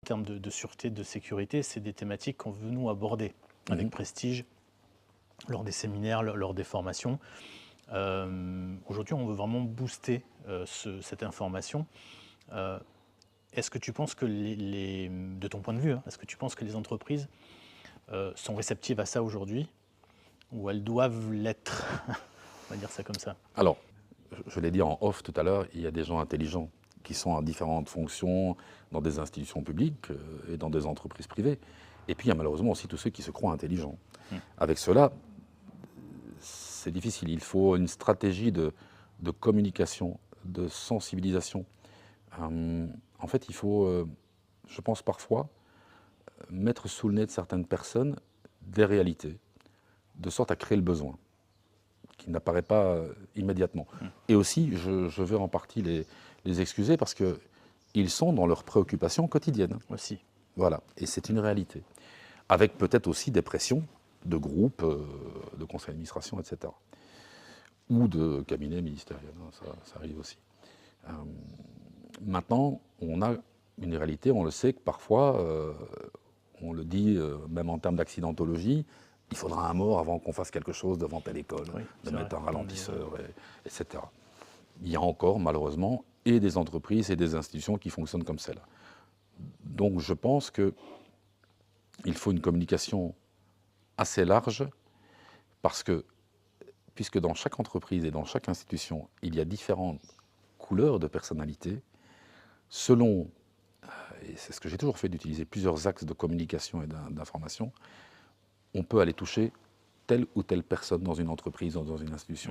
termes de sûreté, de sécurité, c'est des thématiques qu'on veut nous aborder avec prestige, lors des séminaires, lors des formations. Aujourd'hui, on veut vraiment booster cette information. Est-ce que tu penses que de ton point de vue, hein, est-ce que tu penses que les entreprises sont réceptives à ça aujourd'hui, ou elles doivent l'être? On va dire ça comme ça. Alors, je l'ai dit en off tout à l'heure, il y a des gens intelligents qui sont à différentes fonctions dans des institutions publiques et dans des entreprises privées. Et puis, il y a malheureusement aussi tous ceux qui se croient intelligents. Avec cela, c'est difficile. Il faut une stratégie de communication, de sensibilisation. En fait, il faut, je pense parfois, mettre sous le nez de certaines personnes des réalités, de sorte à créer le besoin, qui n'apparaît pas immédiatement. Et aussi, je veux en partie les excuser parce qu'ils sont dans leurs préoccupations quotidiennes. Aussi. Voilà, et c'est une réalité. Avec peut-être aussi des pressions de groupes, de conseils d'administration, etc. Ou de cabinets ministériels, ça arrive aussi. Maintenant, on a une réalité, on le sait que parfois, on le dit même en termes d'accidentologie, il faudra un mort avant qu'on fasse quelque chose devant telle école, de mettre un ralentisseur, etc. Il y a encore, malheureusement, et des entreprises et des institutions qui fonctionnent comme celle-là. Donc je pense qu'il faut une communication assez large, parce que, puisque dans chaque entreprise et dans chaque institution, il y a différentes couleurs de personnalité, selon, et c'est ce que j'ai toujours fait, d'utiliser plusieurs axes de communication et d'information, on peut aller toucher telle ou telle personne dans une entreprise ou dans une institution.